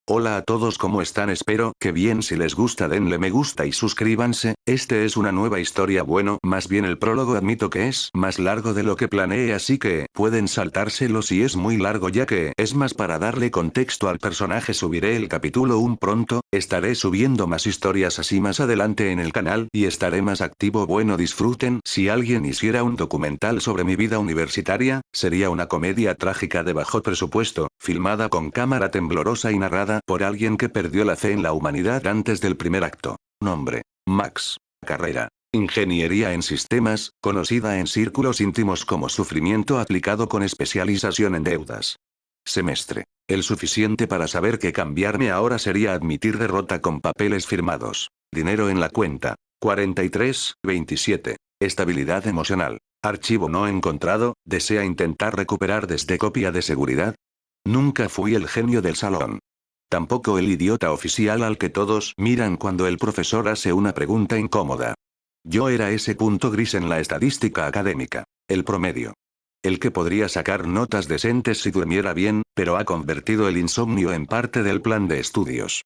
Hola a todos, ¿cómo están? Espero que bien. Si les gusta denle me gusta y suscríbanse. Este es una nueva historia, bueno, más bien el prólogo. Admito que es más largo de lo que planeé, así que pueden saltárselo si es muy largo, ya que es más para darle contexto al personaje. Subiré el capítulo 1 pronto, estaré subiendo más historias así más adelante en el canal y estaré más activo. Bueno, disfruten. Si alguien hiciera un documental sobre mi vida universitaria, sería una comedia trágica de bajo presupuesto, filmada con cámara temblorosa y narrada por alguien que perdió la fe en la humanidad antes del primer acto. Nombre: Max. Carrera: Ingeniería en sistemas, conocida en círculos íntimos como sufrimiento aplicado con especialización en deudas. Semestre: el suficiente para saber que cambiarme ahora sería admitir derrota con papeles firmados. Dinero en la cuenta: 43,27. Estabilidad emocional: archivo no encontrado, desea intentar recuperar desde copia de seguridad. Nunca fui el genio del salón. Tampoco el idiota oficial al que todos miran cuando el profesor hace una pregunta incómoda. Yo era ese punto gris en la estadística académica. El promedio. El que podría sacar notas decentes si durmiera bien, pero ha convertido el insomnio en parte del plan de estudios.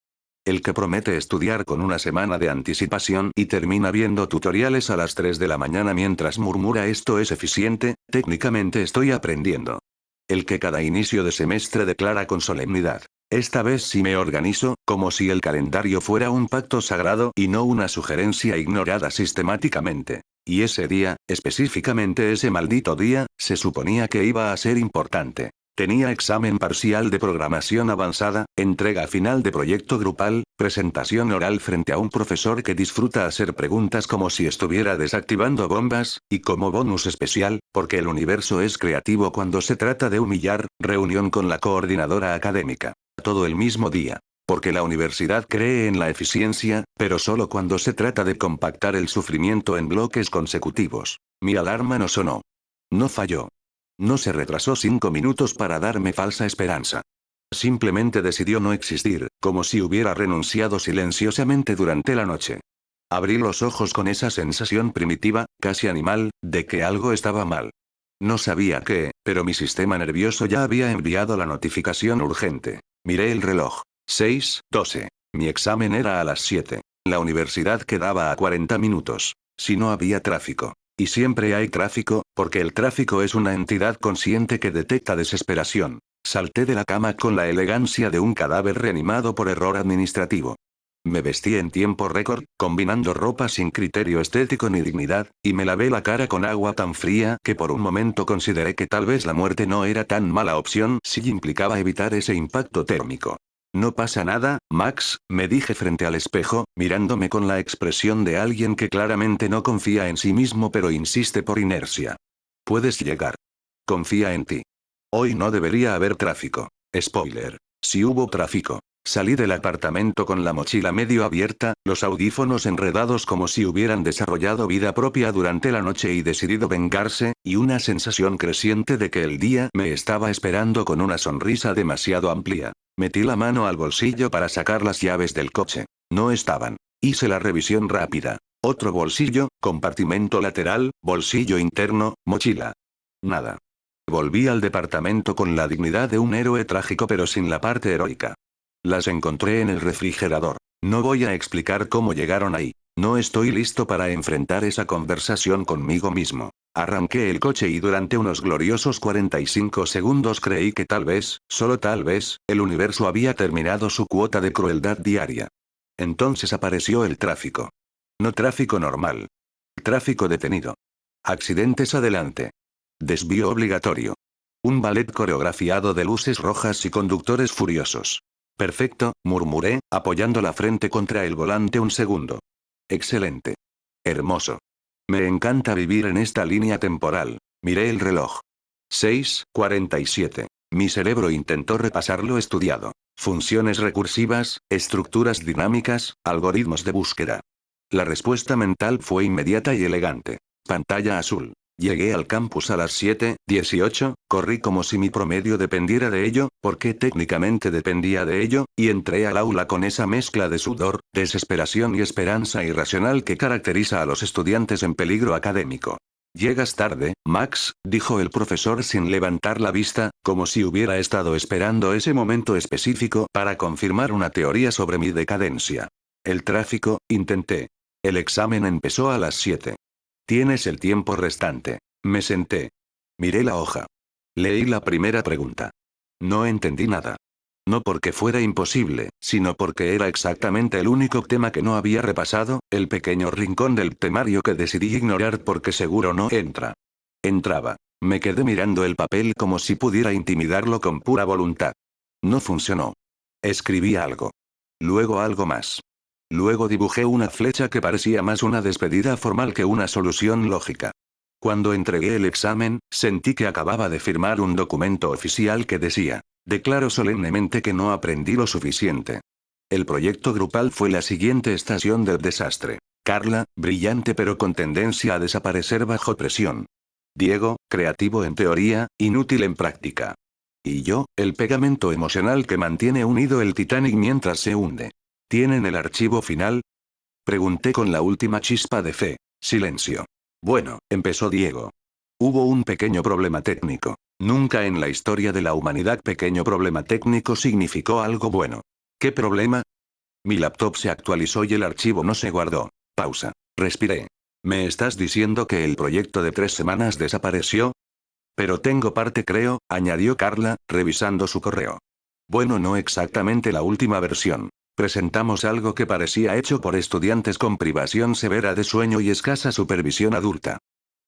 El que promete estudiar con una semana de anticipación y termina viendo tutoriales a las 3 de la mañana mientras murmura: esto es eficiente, técnicamente estoy aprendiendo. El que cada inicio de semestre declara con solemnidad: esta vez sí me organizo, como si el calendario fuera un pacto sagrado y no una sugerencia ignorada sistemáticamente. Y ese día, específicamente ese maldito día, se suponía que iba a ser importante. Tenía examen parcial de programación avanzada, entrega final de proyecto grupal, presentación oral frente a un profesor que disfruta hacer preguntas como si estuviera desactivando bombas, y como bonus especial, porque el universo es creativo cuando se trata de humillar, reunión con la coordinadora académica. Todo el mismo día. Porque la universidad cree en la eficiencia, pero solo cuando se trata de compactar el sufrimiento en bloques consecutivos. Mi alarma no sonó. No falló. No se retrasó 5 minutos para darme falsa esperanza. Simplemente decidió no existir, como si hubiera renunciado silenciosamente durante la noche. Abrí los ojos con esa sensación primitiva, casi animal, de que algo estaba mal. No sabía qué, pero mi sistema nervioso ya había enviado la notificación urgente. Miré el reloj. 6:12. Mi examen era a las 7. La universidad quedaba a 40 minutos. Si no había tráfico. Y siempre hay tráfico, porque el tráfico es una entidad consciente que detecta desesperación. Salté de la cama con la elegancia de un cadáver reanimado por error administrativo. Me vestí en tiempo récord, combinando ropa sin criterio estético ni dignidad, y me lavé la cara con agua tan fría que por un momento consideré que tal vez la muerte no era tan mala opción si implicaba evitar ese impacto térmico. No pasa nada, Max, me dije frente al espejo, mirándome con la expresión de alguien que claramente no confía en sí mismo pero insiste por inercia. Puedes llegar. Confía en ti. Hoy no debería haber tráfico. Spoiler. Si hubo tráfico. Salí del apartamento con la mochila medio abierta, los audífonos enredados como si hubieran desarrollado vida propia durante la noche y decidido vengarse, y una sensación creciente de que el día me estaba esperando con una sonrisa demasiado amplia. Metí la mano al bolsillo para sacar las llaves del coche. No estaban. Hice la revisión rápida. Otro bolsillo, compartimento lateral, bolsillo interno, mochila. Nada. Volví al departamento con la dignidad de un héroe trágico pero sin la parte heroica. Las encontré en el refrigerador. No voy a explicar cómo llegaron ahí. No estoy listo para enfrentar esa conversación conmigo mismo. Arranqué el coche y durante unos gloriosos 45 segundos creí que tal vez, solo tal vez, el universo había terminado su cuota de crueldad diaria. Entonces apareció el tráfico. No tráfico normal. Tráfico detenido. Accidentes adelante. Desvío obligatorio. Un ballet coreografiado de luces rojas y conductores furiosos. Perfecto, murmuré, apoyando la frente contra el volante un segundo. Excelente. Hermoso. Me encanta vivir en esta línea temporal. Miré el reloj. 6:47. Mi cerebro intentó repasar lo estudiado. Funciones recursivas, estructuras dinámicas, algoritmos de búsqueda. La respuesta mental fue inmediata y elegante. Pantalla azul. Llegué al campus a las 7:18, corrí como si mi promedio dependiera de ello, porque técnicamente dependía de ello, y entré al aula con esa mezcla de sudor, desesperación y esperanza irracional que caracteriza a los estudiantes en peligro académico. Llegas tarde, Max, dijo el profesor sin levantar la vista, como si hubiera estado esperando ese momento específico para confirmar una teoría sobre mi decadencia. El tráfico, intenté. El examen empezó a las 7. Tienes el tiempo restante. Me senté. Miré la hoja. Leí la primera pregunta. No entendí nada. No porque fuera imposible, sino porque era exactamente el único tema que no había repasado, el pequeño rincón del temario que decidí ignorar porque seguro no entra. Entraba. Me quedé mirando el papel como si pudiera intimidarlo con pura voluntad. No funcionó. Escribí algo. Luego algo más. Luego dibujé una flecha que parecía más una despedida formal que una solución lógica. Cuando entregué el examen, sentí que acababa de firmar un documento oficial que decía: declaro solemnemente que no aprendí lo suficiente. El proyecto grupal fue la siguiente estación del desastre. Carla, brillante pero con tendencia a desaparecer bajo presión. Diego, creativo en teoría, inútil en práctica. Y yo, el pegamento emocional que mantiene unido el Titanic mientras se hunde. ¿Tienen el archivo final? Pregunté con la última chispa de fe. Silencio. Bueno, empezó Diego. Hubo un pequeño problema técnico. Nunca en la historia de la humanidad pequeño problema técnico significó algo bueno. ¿Qué problema? Mi laptop se actualizó y el archivo no se guardó. Pausa. Respiré. ¿Me estás diciendo que el proyecto de 3 semanas desapareció? Pero tengo parte creo, añadió Carla, revisando su correo. Bueno, no exactamente la última versión. Presentamos algo que parecía hecho por estudiantes con privación severa de sueño y escasa supervisión adulta.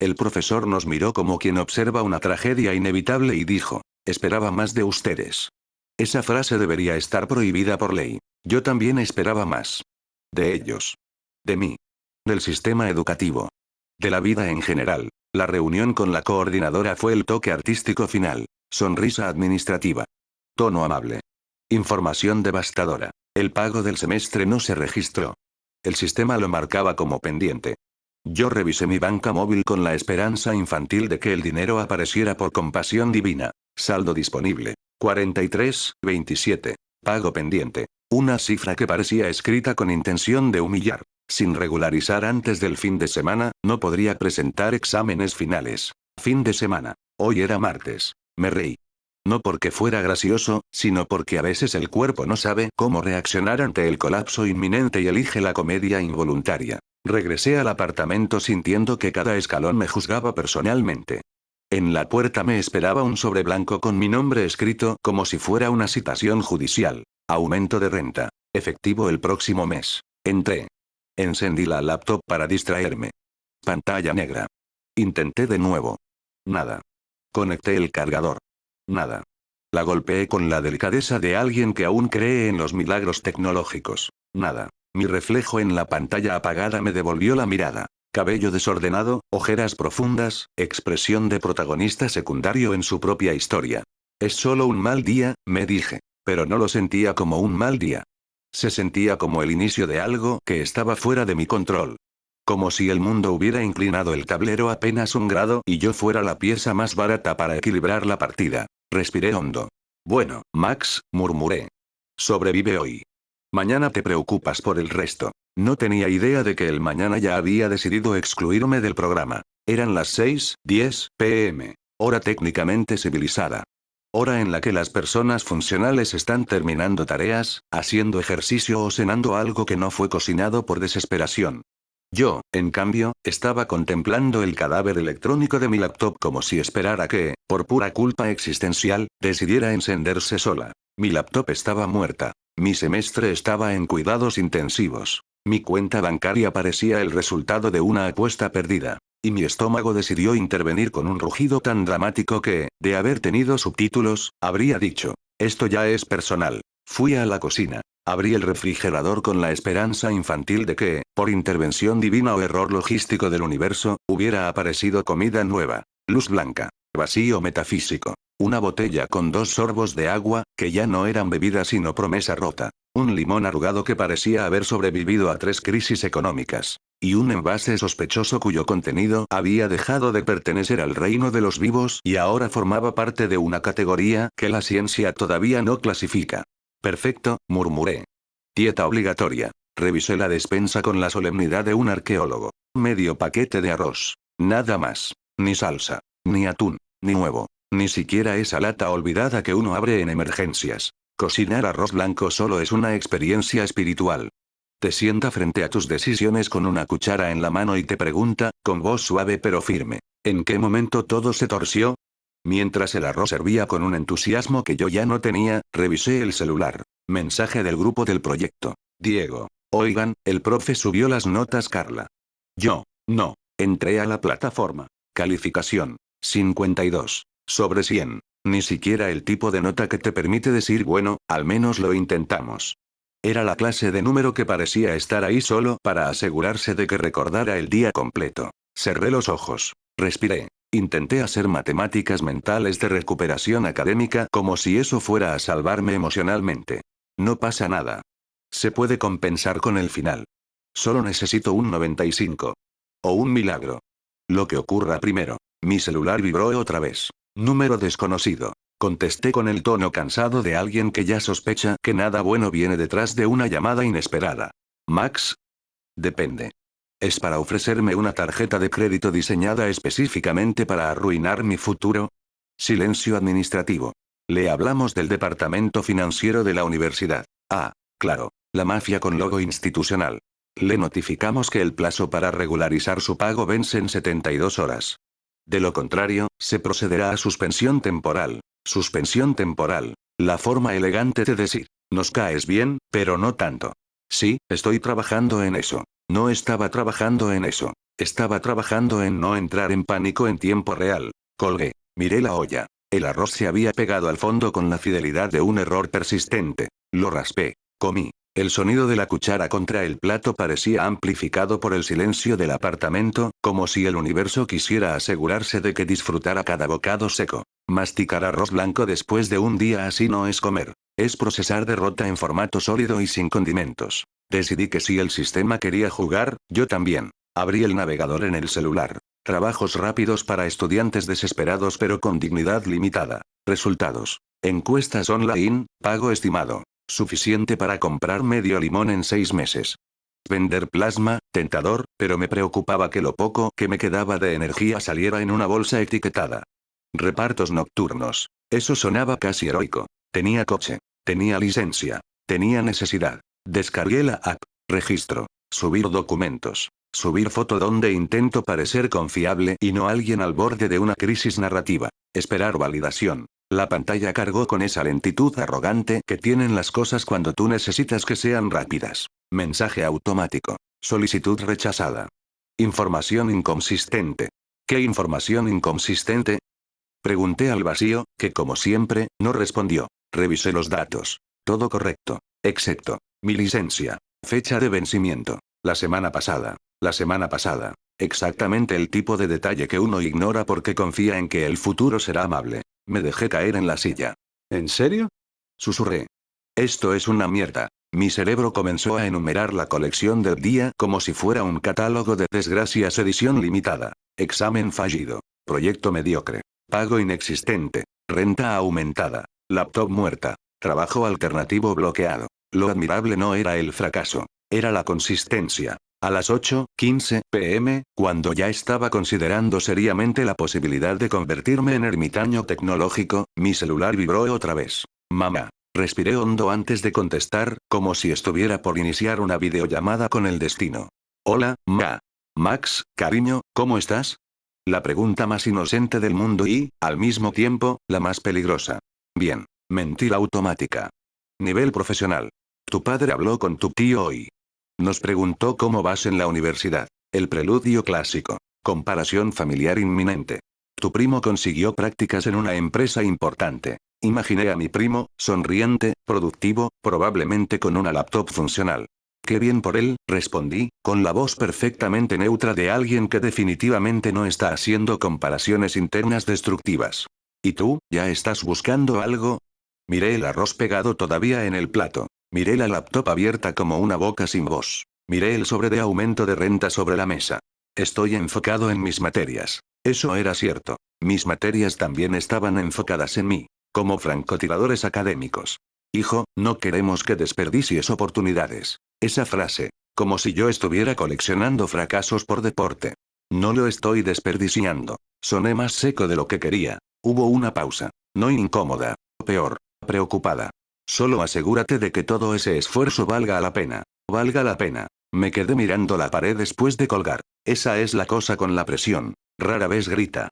El profesor nos miró como quien observa una tragedia inevitable y dijo: esperaba más de ustedes. Esa frase debería estar prohibida por ley. Yo también esperaba más. De ellos. De mí. Del sistema educativo. De la vida en general. La reunión con la coordinadora fue el toque artístico final. Sonrisa administrativa. Tono amable. Información devastadora. El pago del semestre no se registró. El sistema lo marcaba como pendiente. Yo revisé mi banca móvil con la esperanza infantil de que el dinero apareciera por compasión divina. Saldo disponible. 43,27. Pago pendiente. Una cifra que parecía escrita con intención de humillar. Sin regularizar antes del fin de semana, no podría presentar exámenes finales. Fin de semana. Hoy era martes. Me reí. No porque fuera gracioso, sino porque a veces el cuerpo no sabe cómo reaccionar ante el colapso inminente y elige la comedia involuntaria. Regresé al apartamento sintiendo que cada escalón me juzgaba personalmente. En la puerta me esperaba un sobre blanco con mi nombre escrito como si fuera una citación judicial. Aumento de renta. Efectivo el próximo mes. Entré. Encendí la laptop para distraerme. Pantalla negra. Intenté de nuevo. Nada. Conecté el cargador. Nada. La golpeé con la delicadeza de alguien que aún cree en los milagros tecnológicos. Nada. Mi reflejo en la pantalla apagada me devolvió la mirada. Cabello desordenado, ojeras profundas, expresión de protagonista secundario en su propia historia. Es solo un mal día, me dije. Pero no lo sentía como un mal día. Se sentía como el inicio de algo que estaba fuera de mi control. Como si el mundo hubiera inclinado el tablero apenas 1 grado y yo fuera la pieza más barata para equilibrar la partida. Respiré hondo. Bueno, Max, murmuré. Sobrevive hoy. Mañana te preocupas por el resto. No tenía idea de que el mañana ya había decidido excluirme del programa. Eran las 6:10 p.m. Hora técnicamente civilizada. Hora en la que las personas funcionales están terminando tareas, haciendo ejercicio o cenando algo que no fue cocinado por desesperación. Yo, en cambio, estaba contemplando el cadáver electrónico de mi laptop como si esperara que, por pura culpa existencial, decidiera encenderse sola. Mi laptop estaba muerta. Mi semestre estaba en cuidados intensivos. Mi cuenta bancaria parecía el resultado de una apuesta perdida. Y mi estómago decidió intervenir con un rugido tan dramático que, de haber tenido subtítulos, habría dicho: esto ya es personal. Fui a la cocina. Abrí el refrigerador con la esperanza infantil de que, por intervención divina o error logístico del universo, hubiera aparecido comida nueva. Luz blanca. Vacío metafísico. Una botella con 2 sorbos de agua, que ya no eran bebida sino promesa rota. Un limón arrugado que parecía haber sobrevivido a 3 crisis económicas. Y un envase sospechoso cuyo contenido había dejado de pertenecer al reino de los vivos y ahora formaba parte de una categoría que la ciencia todavía no clasifica. Perfecto, murmuré. Dieta obligatoria. Revisé la despensa con la solemnidad de un arqueólogo. Medio paquete de arroz. Nada más. Ni salsa. Ni atún. Ni huevo. Ni siquiera esa lata olvidada que uno abre en emergencias. Cocinar arroz blanco solo es una experiencia espiritual. Te sienta frente a tus decisiones con una cuchara en la mano y te pregunta, con voz suave pero firme, ¿en qué momento todo se torció? Mientras el arroz hervía con un entusiasmo que yo ya no tenía, revisé el celular. Mensaje del grupo del proyecto. Diego. Oigan, el profe subió las notas Carla. Yo. No. Entré a la plataforma. Calificación. 52. Sobre 100. Ni siquiera el tipo de nota que te permite decir bueno, al menos lo intentamos. Era la clase de número que parecía estar ahí solo para asegurarse de que recordara el día completo. Cerré los ojos. Respiré. Intenté hacer matemáticas mentales de recuperación académica como si eso fuera a salvarme emocionalmente. No pasa nada. Se puede compensar con el final. Solo necesito un 95. O un milagro. Lo que ocurra primero. Mi celular vibró otra vez. Número desconocido. Contesté con el tono cansado de alguien que ya sospecha que nada bueno viene detrás de una llamada inesperada. ¿Max? Depende. ¿Es para ofrecerme una tarjeta de crédito diseñada específicamente para arruinar mi futuro? Silencio administrativo. Le hablamos del departamento financiero de la universidad. Ah, claro, la mafia con logo institucional. Le notificamos que el plazo para regularizar su pago vence en 72 horas. De lo contrario, se procederá a suspensión temporal. Suspensión temporal. La forma elegante de decir, nos caes bien, pero no tanto. Sí, estoy trabajando en eso. No estaba trabajando en eso. Estaba trabajando en no entrar en pánico en tiempo real. Colgué. Miré la olla. El arroz se había pegado al fondo con la fidelidad de un error persistente. Lo raspé. Comí. El sonido de la cuchara contra el plato parecía amplificado por el silencio del apartamento, como si el universo quisiera asegurarse de que disfrutara cada bocado seco. Masticar arroz blanco después de un día así no es comer. Es procesar derrota en formato sólido y sin condimentos. Decidí que si el sistema quería jugar, yo también. Abrí el navegador en el celular. Trabajos rápidos para estudiantes desesperados pero con dignidad limitada. Resultados. Encuestas online, pago estimado. Suficiente para comprar medio limón en 6 meses. Vender plasma, tentador, pero me preocupaba que lo poco que me quedaba de energía saliera en una bolsa etiquetada. Repartos nocturnos. Eso sonaba casi heroico. Tenía coche. Tenía licencia. Tenía necesidad. Descargué la app. Registro. Subir documentos. Subir foto donde intento parecer confiable y no alguien al borde de una crisis narrativa. Esperar validación. La pantalla cargó con esa lentitud arrogante que tienen las cosas cuando tú necesitas que sean rápidas. Mensaje automático. Solicitud rechazada. Información inconsistente. ¿Qué información inconsistente? Pregunté al vacío, que como siempre, no respondió. Revisé los datos. Todo correcto. Excepto. Mi licencia. Fecha de vencimiento. La semana pasada. La semana pasada. Exactamente el tipo de detalle que uno ignora porque confía en que el futuro será amable. Me dejé caer en la silla. ¿En serio? Susurré. Esto es una mierda. Mi cerebro comenzó a enumerar la colección del día como si fuera un catálogo de desgracias edición limitada. Examen fallido. Proyecto mediocre. Pago inexistente. Renta aumentada. Laptop muerta. Trabajo alternativo bloqueado. Lo admirable no era el fracaso. Era la consistencia. A las 8:15 p.m., cuando ya estaba considerando seriamente la posibilidad de convertirme en ermitaño tecnológico, mi celular vibró otra vez. Mamá. Respiré hondo antes de contestar, como si estuviera por iniciar una videollamada con el destino. Hola, Ma. Max, cariño, ¿cómo estás? La pregunta más inocente del mundo y, al mismo tiempo, la más peligrosa. Bien. Mentira automática. Nivel profesional. Tu padre habló con tu tío hoy. Nos preguntó cómo vas en la universidad. El preludio clásico. Comparación familiar inminente. Tu primo consiguió prácticas en una empresa importante. Imaginé a mi primo, sonriente, productivo, probablemente con una laptop funcional. Qué bien por él, respondí, con la voz perfectamente neutra de alguien que definitivamente no está haciendo comparaciones internas destructivas. ¿Y tú, ya estás buscando algo? Miré el arroz pegado todavía en el plato. Miré la laptop abierta como una boca sin voz. Miré el sobre de aumento de renta sobre la mesa. Estoy enfocado en mis materias. Eso era cierto. Mis materias también estaban enfocadas en mí. Como francotiradores académicos. Hijo, no queremos que desperdicies oportunidades. Esa frase. Como si yo estuviera coleccionando fracasos por deporte. No lo estoy desperdiciando. Soné más seco de lo que quería. Hubo una pausa. No incómoda. Peor. Preocupada. Solo asegúrate de que todo ese esfuerzo valga la pena. Valga la pena. Me quedé mirando la pared después de colgar. Esa es la cosa con la presión. Rara vez grita.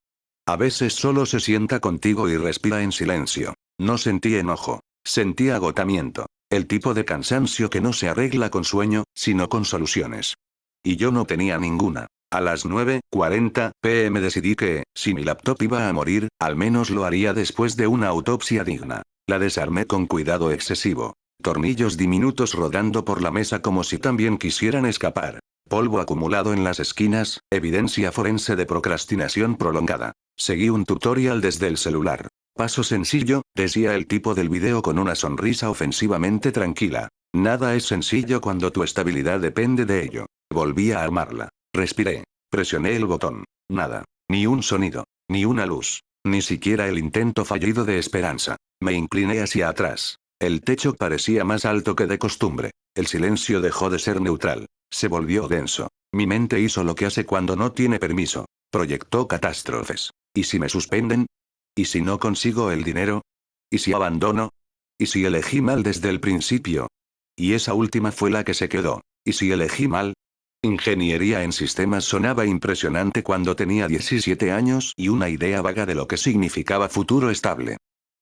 A veces solo se sienta contigo y respira en silencio. No sentí enojo. Sentí agotamiento. El tipo de cansancio que no se arregla con sueño, sino con soluciones. Y yo no tenía ninguna. A las 9:40 p.m. decidí que, si mi laptop iba a morir, al menos lo haría después de una autopsia digna. La desarmé con cuidado excesivo. Tornillos diminutos rodando por la mesa como si también quisieran escapar. Polvo acumulado en las esquinas, evidencia forense de procrastinación prolongada. Seguí un tutorial desde el celular. Paso sencillo, decía el tipo del video con una sonrisa ofensivamente tranquila. Nada es sencillo cuando tu estabilidad depende de ello. Volví a armarla. Respiré. Presioné el botón. Nada. Ni un sonido. Ni una luz. Ni siquiera el intento fallido de esperanza. Me incliné hacia atrás. El techo parecía más alto que de costumbre. El silencio dejó de ser neutral. Se volvió denso. Mi mente hizo lo que hace cuando no tiene permiso. Proyectó catástrofes. ¿Y si me suspenden? ¿Y si no consigo el dinero? ¿Y si abandono? ¿Y si elegí mal desde el principio? Y esa última fue la que se quedó. ¿Y si elegí mal? Ingeniería en sistemas sonaba impresionante cuando tenía 17 años y una idea vaga de lo que significaba futuro estable.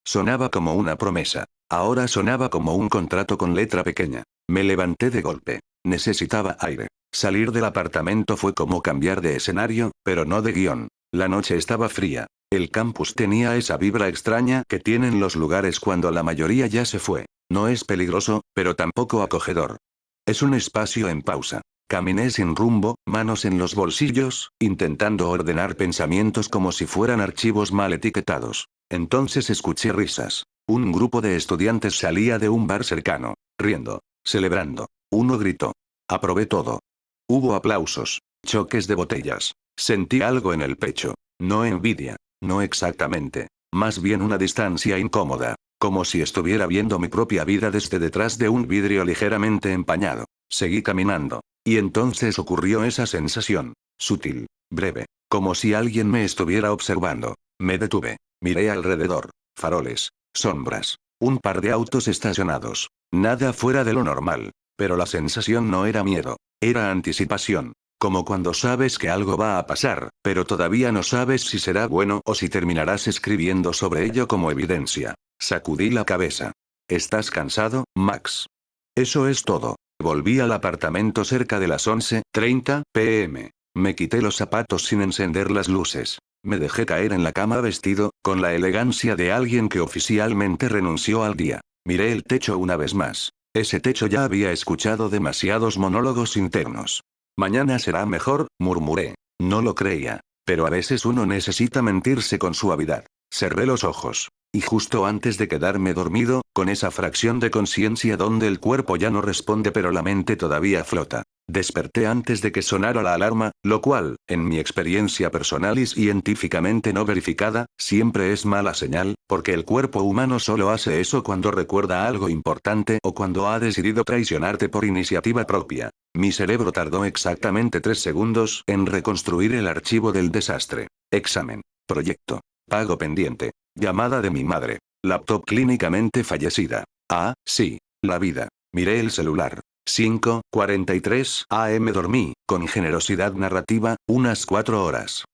Sonaba como una promesa. Ahora sonaba como un contrato con letra pequeña. Me levanté de golpe. Necesitaba aire. Salir del apartamento fue como cambiar de escenario, pero no de guión. La noche estaba fría. El campus tenía esa vibra extraña que tienen los lugares cuando la mayoría ya se fue. No es peligroso, pero tampoco acogedor. Es un espacio en pausa. Caminé sin rumbo, manos en los bolsillos, intentando ordenar pensamientos como si fueran archivos mal etiquetados. Entonces escuché risas. Un grupo de estudiantes salía de un bar cercano, riendo, celebrando. Uno gritó. Aprobé todo. Hubo aplausos, choques de botellas. Sentí algo en el pecho. No envidia. No exactamente. Más bien una distancia incómoda. Como si estuviera viendo mi propia vida desde detrás de un vidrio ligeramente empañado. Seguí caminando. Y entonces ocurrió esa sensación. Sutil. Breve. Como si alguien me estuviera observando. Me detuve. Miré alrededor. Faroles. Sombras. Un par de autos estacionados. Nada fuera de lo normal. Pero la sensación no era miedo. Era anticipación. Como cuando sabes que algo va a pasar, pero todavía no sabes si será bueno o si terminarás escribiendo sobre ello como evidencia. Sacudí la cabeza. ¿Estás cansado, Max? Eso es todo. Volví al apartamento cerca de las 11:30 p.m. Me quité los zapatos sin encender las luces. Me dejé caer en la cama vestido, con la elegancia de alguien que oficialmente renunció al día. Miré el techo una vez más. Ese techo ya había escuchado demasiados monólogos internos. Mañana será mejor, murmuré. No lo creía. Pero a veces uno necesita mentirse con suavidad. Cerré los ojos. Y justo antes de quedarme dormido, con esa fracción de conciencia donde el cuerpo ya no responde pero la mente todavía flota. Desperté antes de que sonara la alarma, lo cual, en mi experiencia personal y científicamente no verificada, siempre es mala señal, porque el cuerpo humano solo hace eso cuando recuerda algo importante o cuando ha decidido traicionarte por iniciativa propia. Mi cerebro tardó exactamente 3 segundos en reconstruir el archivo del desastre. Examen. Proyecto. Pago pendiente. Llamada de mi madre. Laptop clínicamente fallecida. Ah, sí. La vida. Miré el celular. 5:43 am. Dormí, con generosidad narrativa, unas 4 horas.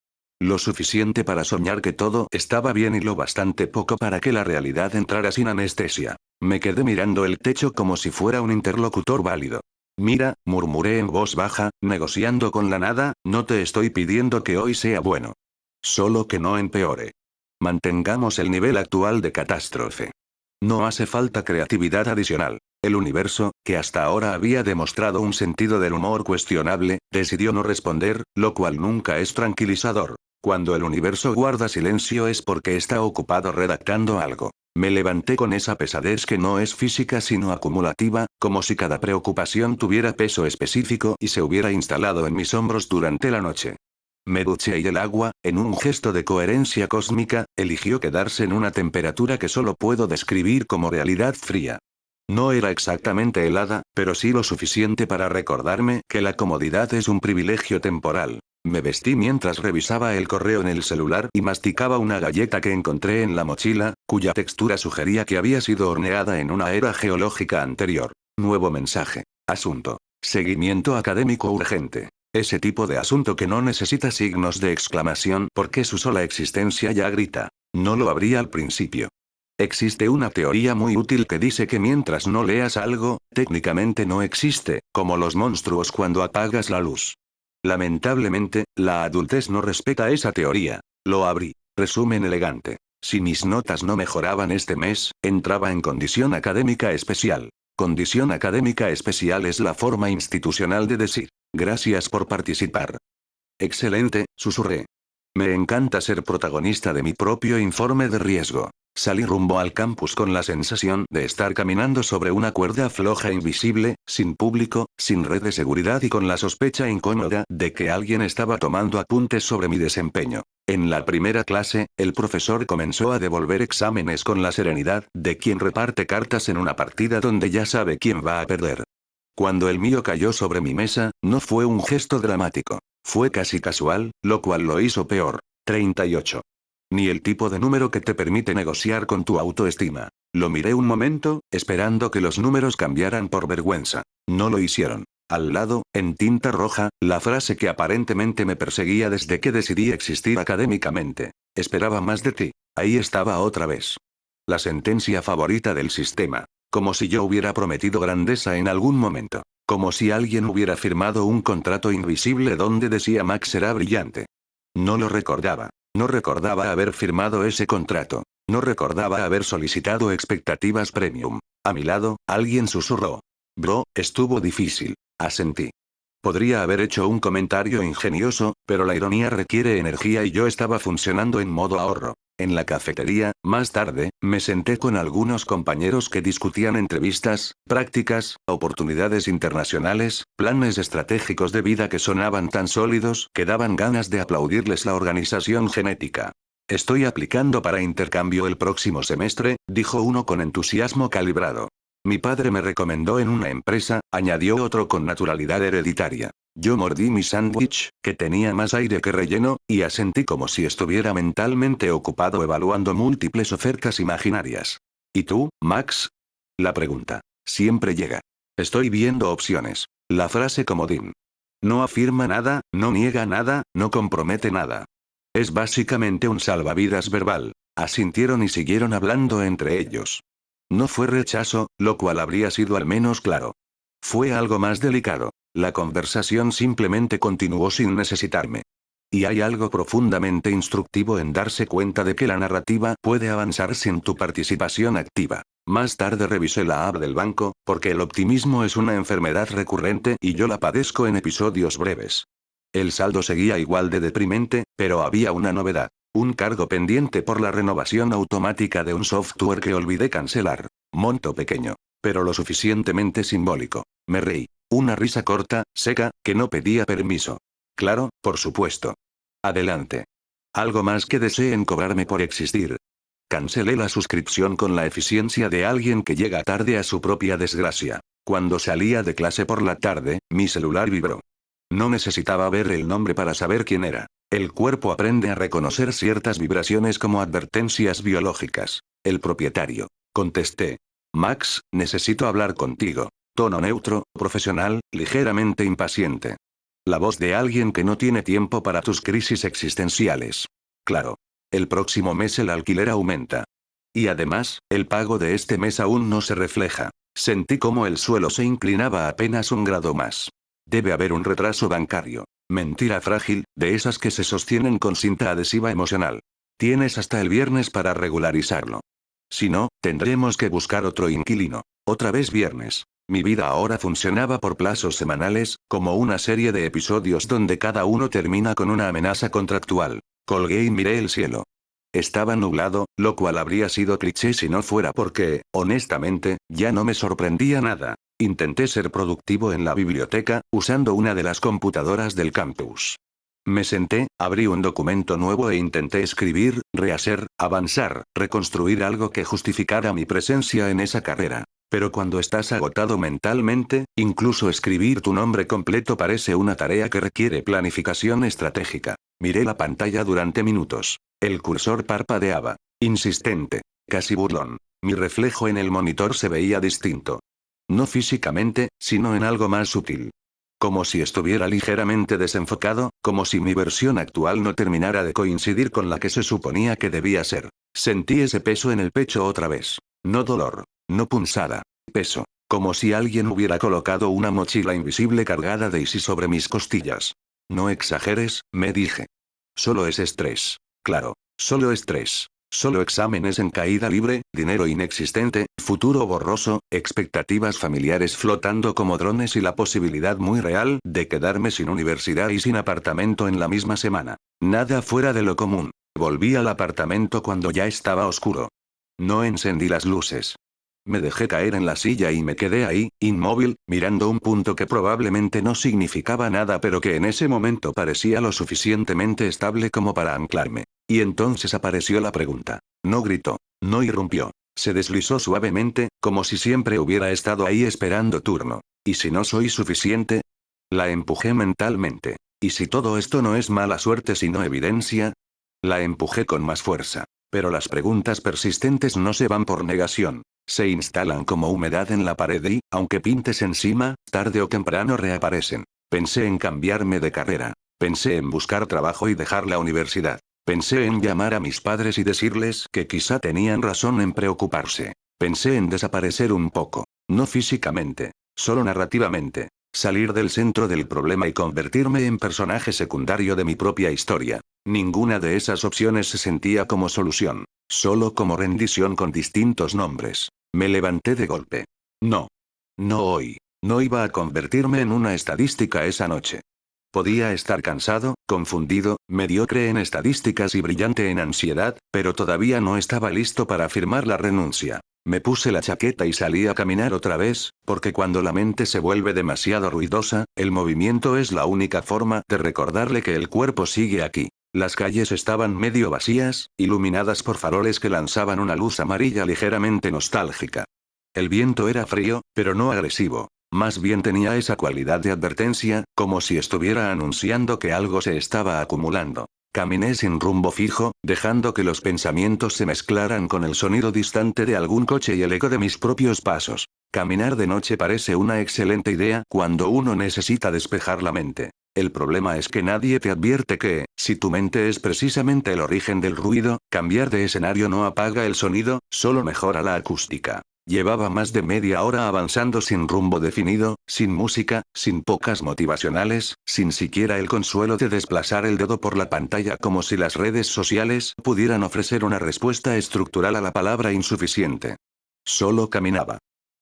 Lo suficiente para soñar que todo estaba bien y lo bastante poco para que la realidad entrara sin anestesia. Me quedé mirando el techo como si fuera un interlocutor válido. Mira, murmuré en voz baja, negociando con la nada, no te estoy pidiendo que hoy sea bueno. Solo que no empeore. Mantengamos el nivel actual de catástrofe. No hace falta creatividad adicional. El universo, que hasta ahora había demostrado un sentido del humor cuestionable, decidió no responder, lo cual nunca es tranquilizador. Cuando el universo guarda silencio es porque está ocupado redactando algo. Me levanté con esa pesadez que no es física sino acumulativa, como si cada preocupación tuviera peso específico y se hubiera instalado en mis hombros durante la noche. Me duché y el agua, en un gesto de coherencia cósmica, eligió quedarse en una temperatura que solo puedo describir como realidad fría. No era exactamente helada, pero sí lo suficiente para recordarme que la comodidad es un privilegio temporal. Me vestí mientras revisaba el correo en el celular y masticaba una galleta que encontré en la mochila, cuya textura sugería que había sido horneada en una era geológica anterior. Nuevo mensaje. Asunto. Seguimiento académico urgente. Ese tipo de asunto que no necesita signos de exclamación porque su sola existencia ya grita. No lo habría al principio. Existe una teoría muy útil que dice que mientras no leas algo, técnicamente no existe, como los monstruos cuando apagas la luz. Lamentablemente, la adultez no respeta esa teoría. Lo abrí. Resumen elegante. Si mis notas no mejoraban este mes, entraba en condición académica especial. Condición académica especial es la forma institucional de decir, gracias por participar. Excelente, susurré. Me encanta ser protagonista de mi propio informe de riesgo. Salí rumbo al campus con la sensación de estar caminando sobre una cuerda floja e invisible, sin público, sin red de seguridad y con la sospecha incómoda de que alguien estaba tomando apuntes sobre mi desempeño. En la primera clase, el profesor comenzó a devolver exámenes con la serenidad de quien reparte cartas en una partida donde ya sabe quién va a perder. Cuando el mío cayó sobre mi mesa, no fue un gesto dramático. Fue casi casual, lo cual lo hizo peor. 38. Ni el tipo de número que te permite negociar con tu autoestima. Lo miré un momento, esperando que los números cambiaran por vergüenza. No lo hicieron. Al lado, en tinta roja, la frase que aparentemente me perseguía desde que decidí existir académicamente. Esperaba más de ti. Ahí estaba otra vez. La sentencia favorita del sistema. Como si yo hubiera prometido grandeza en algún momento. Como si alguien hubiera firmado un contrato invisible donde decía Max será brillante. No lo recordaba. No recordaba haber firmado ese contrato. No recordaba haber solicitado expectativas premium. A mi lado, alguien susurró. Bro, estuvo difícil. Asentí. Podría haber hecho un comentario ingenioso, pero la ironía requiere energía y yo estaba funcionando en modo ahorro. En la cafetería, más tarde, me senté con algunos compañeros que discutían entrevistas, prácticas, oportunidades internacionales, planes estratégicos de vida que sonaban tan sólidos que daban ganas de aplaudirles la organización genética. Estoy aplicando para intercambio el próximo semestre, dijo uno con entusiasmo calibrado. Mi padre me recomendó en una empresa, añadió otro con naturalidad hereditaria. Yo mordí mi sándwich, que tenía más aire que relleno, y asentí como si estuviera mentalmente ocupado evaluando múltiples ofertas imaginarias. ¿Y tú, Max? La pregunta. Siempre llega. Estoy viendo opciones. La frase comodín. No afirma nada, no niega nada, no compromete nada. Es básicamente un salvavidas verbal. Asintieron y siguieron hablando entre ellos. No fue rechazo, lo cual habría sido al menos claro. Fue algo más delicado. La conversación simplemente continuó sin necesitarme. Y hay algo profundamente instructivo en darse cuenta de que la narrativa puede avanzar sin tu participación activa. Más tarde revisé la app del banco, porque el optimismo es una enfermedad recurrente y yo la padezco en episodios breves. El saldo seguía igual de deprimente, pero había una novedad. Un cargo pendiente por la renovación automática de un software que olvidé cancelar. Monto pequeño, pero lo suficientemente simbólico. Me reí. Una risa corta, seca, que no pedía permiso. Claro, por supuesto. Adelante. Algo más que deseen cobrarme por existir. Cancelé la suscripción con la eficiencia de alguien que llega tarde a su propia desgracia. Cuando salía de clase por la tarde, mi celular vibró. No necesitaba ver el nombre para saber quién era. El cuerpo aprende a reconocer ciertas vibraciones como advertencias biológicas. El propietario. Contesté. Max, necesito hablar contigo. Tono neutro, profesional, ligeramente impaciente. La voz de alguien que no tiene tiempo para tus crisis existenciales. Claro. El próximo mes el alquiler aumenta. Y además, el pago de este mes aún no se refleja. Sentí como el suelo se inclinaba apenas un grado más. Debe haber un retraso bancario. Mentira frágil, de esas que se sostienen con cinta adhesiva emocional. Tienes hasta el viernes para regularizarlo. Si no, tendremos que buscar otro inquilino. Otra vez viernes. Mi vida ahora funcionaba por plazos semanales, como una serie de episodios donde cada uno termina con una amenaza contractual. Colgué y miré el cielo. Estaba nublado, lo cual habría sido cliché si no fuera porque, honestamente, ya no me sorprendía nada. Intenté ser productivo en la biblioteca, usando una de las computadoras del campus. Me senté, abrí un documento nuevo e intenté escribir, rehacer, avanzar, reconstruir algo que justificara mi presencia en esa carrera. Pero cuando estás agotado mentalmente, incluso escribir tu nombre completo parece una tarea que requiere planificación estratégica. Miré la pantalla durante minutos. El cursor parpadeaba. Insistente. Casi burlón. Mi reflejo en el monitor se veía distinto. No físicamente, sino en algo más sutil. Como si estuviera ligeramente desenfocado, como si mi versión actual no terminara de coincidir con la que se suponía que debía ser. Sentí ese peso en el pecho otra vez. No dolor. No punzada. Peso. Como si alguien hubiera colocado una mochila invisible cargada de Easy sobre mis costillas. No exageres, me dije. Solo es estrés. Claro. Solo estrés. Solo exámenes en caída libre, dinero inexistente, futuro borroso, expectativas familiares flotando como drones y la posibilidad muy real de quedarme sin universidad y sin apartamento en la misma semana. Nada fuera de lo común. Volví al apartamento cuando ya estaba oscuro. No encendí las luces. Me dejé caer en la silla y me quedé ahí, inmóvil, mirando un punto que probablemente no significaba nada pero que en ese momento parecía lo suficientemente estable como para anclarme. Y entonces apareció la pregunta. No gritó. No irrumpió. Se deslizó suavemente, como si siempre hubiera estado ahí esperando turno. ¿Y si no soy suficiente? La empujé mentalmente. ¿Y si todo esto no es mala suerte sino evidencia? La empujé con más fuerza. Pero las preguntas persistentes no se van por negación. Se instalan como humedad en la pared y, aunque pintes encima, tarde o temprano reaparecen. Pensé en cambiarme de carrera. Pensé en buscar trabajo y dejar la universidad. Pensé en llamar a mis padres y decirles que quizá tenían razón en preocuparse. Pensé en desaparecer un poco. No físicamente. Solo narrativamente. Salir del centro del problema y convertirme en personaje secundario de mi propia historia. Ninguna de esas opciones se sentía como solución. Solo como rendición con distintos nombres. Me levanté de golpe. No. No hoy. No iba a convertirme en una estadística esa noche. Podía estar cansado, confundido, mediocre en estadísticas y brillante en ansiedad, pero todavía no estaba listo para firmar la renuncia. Me puse la chaqueta y salí a caminar otra vez, porque cuando la mente se vuelve demasiado ruidosa, el movimiento es la única forma de recordarle que el cuerpo sigue aquí. Las calles estaban medio vacías, iluminadas por faroles que lanzaban una luz amarilla ligeramente nostálgica. El viento era frío, pero no agresivo. Más bien tenía esa cualidad de advertencia, como si estuviera anunciando que algo se estaba acumulando. Caminé sin rumbo fijo, dejando que los pensamientos se mezclaran con el sonido distante de algún coche y el eco de mis propios pasos. Caminar de noche parece una excelente idea cuando uno necesita despejar la mente. El problema es que nadie te advierte que, si tu mente es precisamente el origen del ruido, cambiar de escenario no apaga el sonido, solo mejora la acústica. Llevaba más de media hora avanzando sin rumbo definido, sin música, sin pocas motivacionales, sin siquiera el consuelo de desplazar el dedo por la pantalla como si las redes sociales pudieran ofrecer una respuesta estructural a la palabra insuficiente. Solo caminaba.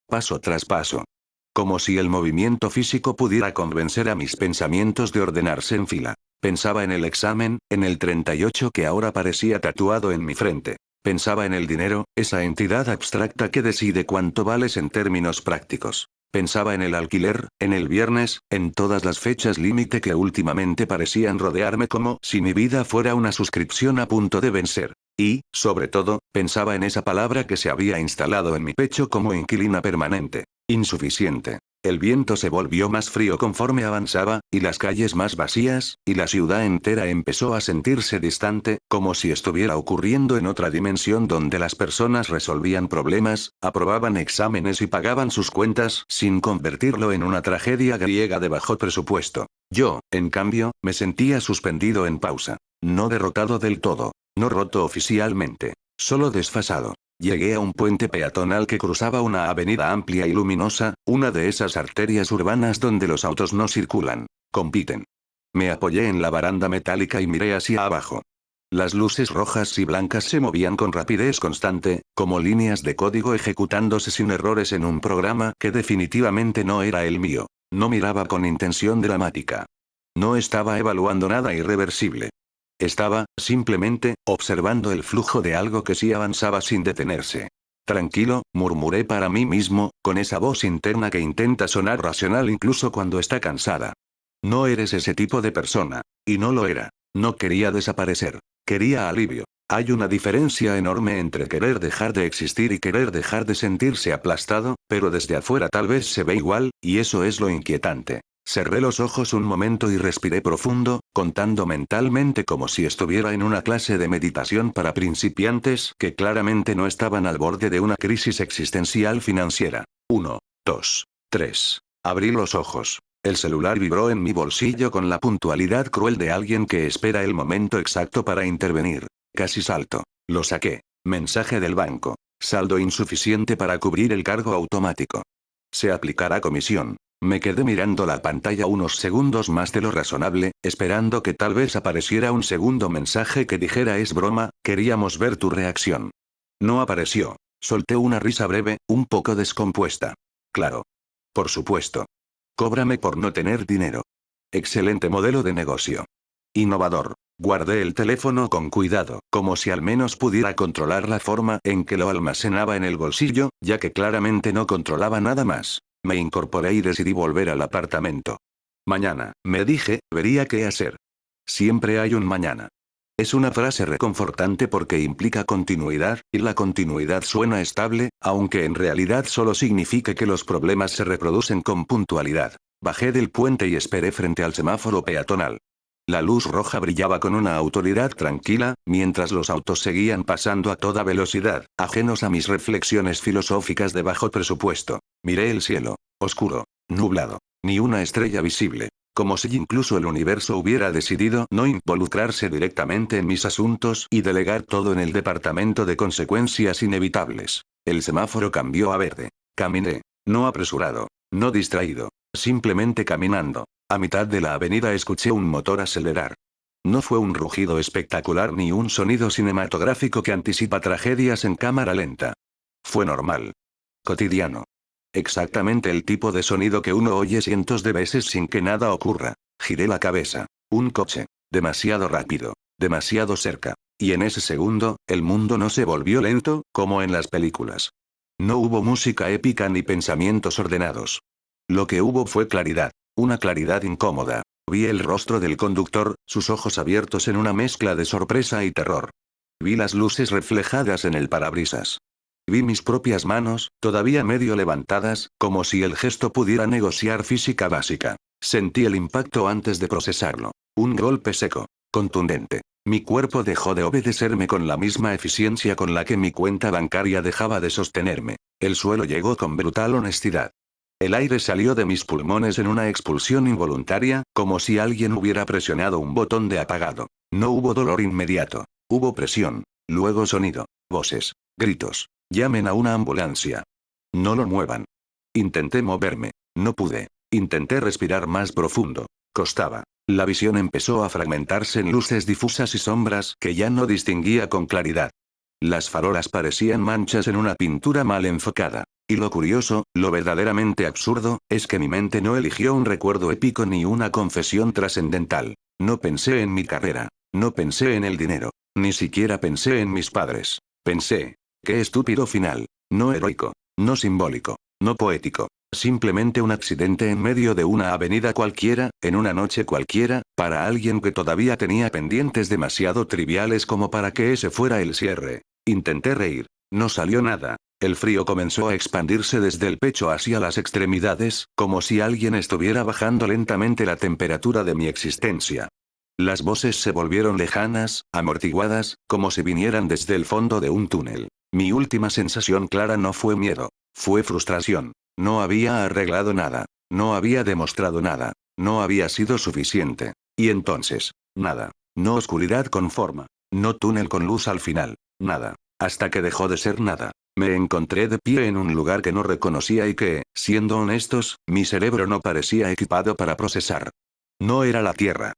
Paso tras paso. Como si el movimiento físico pudiera convencer a mis pensamientos de ordenarse en fila. Pensaba en el examen, en el 38 que ahora parecía tatuado en mi frente. Pensaba en el dinero, esa entidad abstracta que decide cuánto vales en términos prácticos. Pensaba en el alquiler, en el viernes, en todas las fechas límite que últimamente parecían rodearme como si mi vida fuera una suscripción a punto de vencer. Y, sobre todo, pensaba en esa palabra que se había instalado en mi pecho como inquilina permanente. Insuficiente. El viento se volvió más frío conforme avanzaba, y las calles más vacías, y la ciudad entera empezó a sentirse distante, como si estuviera ocurriendo en otra dimensión donde las personas resolvían problemas, aprobaban exámenes y pagaban sus cuentas sin convertirlo en una tragedia griega de bajo presupuesto. Yo, en cambio, me sentía suspendido en pausa. No derrotado del todo. No roto oficialmente. Solo desfasado. Llegué a un puente peatonal que cruzaba una avenida amplia y luminosa, una de esas arterias urbanas donde los autos no circulan, compiten. Me apoyé en la baranda metálica y miré hacia abajo. Las luces rojas y blancas se movían con rapidez constante, como líneas de código ejecutándose sin errores en un programa que definitivamente no era el mío. No miraba con intención dramática. No estaba evaluando nada irreversible. Estaba, simplemente, observando el flujo de algo que sí avanzaba sin detenerse. Tranquilo, murmuré para mí mismo, con esa voz interna que intenta sonar racional incluso cuando está cansada. No eres ese tipo de persona. Y no lo era. No quería desaparecer. Quería alivio. Hay una diferencia enorme entre querer dejar de existir y querer dejar de sentirse aplastado, pero desde afuera tal vez se ve igual, y eso es lo inquietante. Cerré los ojos un momento y respiré profundo, contando mentalmente como si estuviera en una clase de meditación para principiantes que claramente no estaban al borde de una crisis existencial financiera. 1, 2, 3. Abrí los ojos. El celular vibró en mi bolsillo con la puntualidad cruel de alguien que espera el momento exacto para intervenir. Casi salto. Lo saqué. Mensaje del banco. Saldo insuficiente para cubrir el cargo automático. Se aplicará comisión. Me quedé mirando la pantalla unos segundos más de lo razonable, esperando que tal vez apareciera un segundo mensaje que dijera es broma, queríamos ver tu reacción. No apareció. Solté una risa breve, un poco descompuesta. Claro. Por supuesto. Cóbrame por no tener dinero. Excelente modelo de negocio. Innovador. Guardé el teléfono con cuidado, como si al menos pudiera controlar la forma en que lo almacenaba en el bolsillo, ya que claramente no controlaba nada más. Me incorporé y decidí volver al apartamento. Mañana, me dije, vería qué hacer. Siempre hay un mañana. Es una frase reconfortante porque implica continuidad, y la continuidad suena estable, aunque en realidad solo significa que los problemas se reproducen con puntualidad. Bajé del puente y esperé frente al semáforo peatonal. La luz roja brillaba con una autoridad tranquila, mientras los autos seguían pasando a toda velocidad, ajenos a mis reflexiones filosóficas de bajo presupuesto. Miré el cielo, oscuro, nublado, ni una estrella visible, como si incluso el universo hubiera decidido no involucrarse directamente en mis asuntos y delegar todo en el departamento de consecuencias inevitables. El semáforo cambió a verde. Caminé, no apresurado, no distraído, simplemente caminando. A mitad de la avenida escuché un motor acelerar. No fue un rugido espectacular ni un sonido cinematográfico que anticipa tragedias en cámara lenta. Fue normal. Cotidiano. Exactamente el tipo de sonido que uno oye cientos de veces sin que nada ocurra. Giré la cabeza. Un coche. Demasiado rápido. Demasiado cerca. Y en ese segundo, el mundo no se volvió lento, como en las películas. No hubo música épica ni pensamientos ordenados. Lo que hubo fue claridad. Una claridad incómoda. Vi el rostro del conductor, sus ojos abiertos en una mezcla de sorpresa y terror. Vi las luces reflejadas en el parabrisas. Vi mis propias manos, todavía medio levantadas, como si el gesto pudiera negociar física básica. Sentí el impacto antes de procesarlo. Un golpe seco. Contundente. Mi cuerpo dejó de obedecerme con la misma eficiencia con la que mi cuenta bancaria dejaba de sostenerme. El suelo llegó con brutal honestidad. El aire salió de mis pulmones en una expulsión involuntaria, como si alguien hubiera presionado un botón de apagado. No hubo dolor inmediato. Hubo presión. Luego sonido. Voces. Gritos. Llamen a una ambulancia. No lo muevan. Intenté moverme. No pude. Intenté respirar más profundo. Costaba. La visión empezó a fragmentarse en luces difusas y sombras que ya no distinguía con claridad. Las farolas parecían manchas en una pintura mal enfocada. Y lo curioso, lo verdaderamente absurdo, es que mi mente no eligió un recuerdo épico ni una confesión trascendental. No pensé en mi carrera. No pensé en el dinero. Ni siquiera pensé en mis padres. Pensé. Qué estúpido final. No heroico. No simbólico. No poético. Simplemente un accidente en medio de una avenida cualquiera, en una noche cualquiera, para alguien que todavía tenía pendientes demasiado triviales como para que ese fuera el cierre. Intenté reír. No salió nada. El frío comenzó a expandirse desde el pecho hacia las extremidades, como si alguien estuviera bajando lentamente la temperatura de mi existencia. Las voces se volvieron lejanas, amortiguadas, como si vinieran desde el fondo de un túnel. Mi última sensación clara no fue miedo, fue frustración. No había arreglado nada, no había demostrado nada, no había sido suficiente. Y entonces, nada. No oscuridad con forma, no túnel con luz al final, nada. Hasta que dejó de ser nada. Me encontré de pie en un lugar que no reconocía y que, siendo honestos, mi cerebro no parecía equipado para procesar. No era la tierra.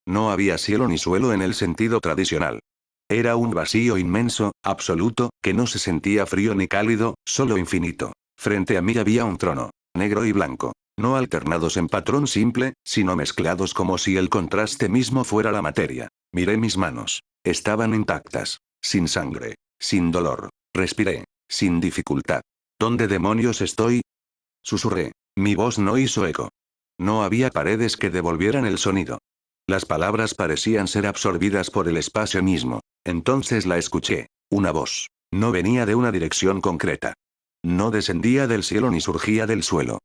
No había cielo ni suelo en el sentido tradicional. Era un vacío inmenso, absoluto, que no se sentía frío ni cálido, solo infinito. Frente a mí había un trono, negro y blanco, no alternados en patrón simple, sino mezclados como si el contraste mismo fuera la materia. Miré mis manos. Estaban intactas, sin sangre, sin dolor. Respiré, sin dificultad. ¿Dónde demonios estoy? Susurré. Mi voz no hizo eco. No había paredes que devolvieran el sonido. Las palabras parecían ser absorbidas por el espacio mismo. Entonces la escuché. Una voz. No venía de una dirección concreta. No descendía del cielo ni surgía del suelo.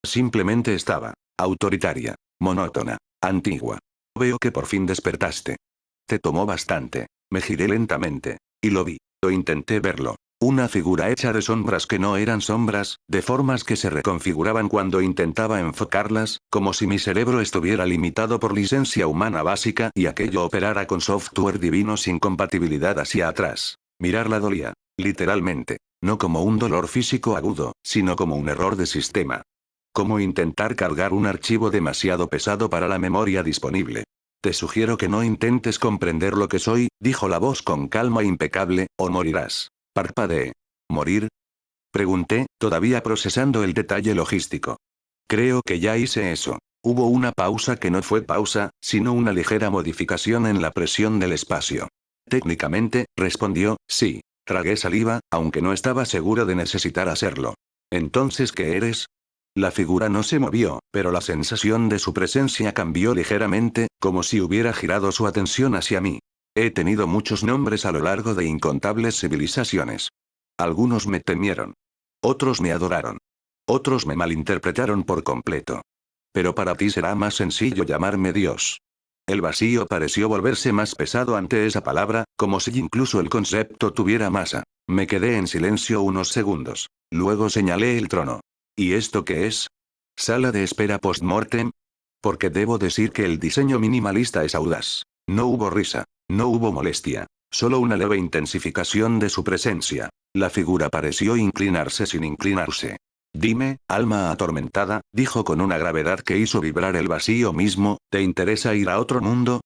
Simplemente estaba. Autoritaria. Monótona. Antigua. Veo que por fin despertaste. Te tomó bastante. Me giré lentamente. Y lo vi. O intenté verlo. Una figura hecha de sombras que no eran sombras, de formas que se reconfiguraban cuando intentaba enfocarlas, como si mi cerebro estuviera limitado por licencia humana básica y aquello operara con software divino sin compatibilidad hacia atrás. Mirarla dolía. Literalmente. No como un dolor físico agudo, sino como un error de sistema. Como intentar cargar un archivo demasiado pesado para la memoria disponible. Te sugiero que no intentes comprender lo que soy, dijo la voz con calma impecable, o morirás. Parpadeé. ¿Morir? Pregunté, todavía procesando el detalle logístico. Creo que ya hice eso. Hubo una pausa que no fue pausa, sino una ligera modificación en la presión del espacio. Técnicamente, respondió, sí. Tragué saliva, aunque no estaba seguro de necesitar hacerlo. ¿Entonces qué eres? La figura no se movió, pero la sensación de su presencia cambió ligeramente, como si hubiera girado su atención hacia mí. He tenido muchos nombres a lo largo de incontables civilizaciones. Algunos me temieron. Otros me adoraron. Otros me malinterpretaron por completo. Pero para ti será más sencillo llamarme Dios. El vacío pareció volverse más pesado ante esa palabra, como si incluso el concepto tuviera masa. Me quedé en silencio unos segundos. Luego señalé el trono. ¿Y esto qué es? ¿Sala de espera post-mortem? Porque debo decir que el diseño minimalista es audaz. No hubo risa. No hubo molestia. Solo una leve intensificación de su presencia. La figura pareció inclinarse sin inclinarse. Dime, alma atormentada, dijo con una gravedad que hizo vibrar el vacío mismo, ¿te interesa ir a otro mundo?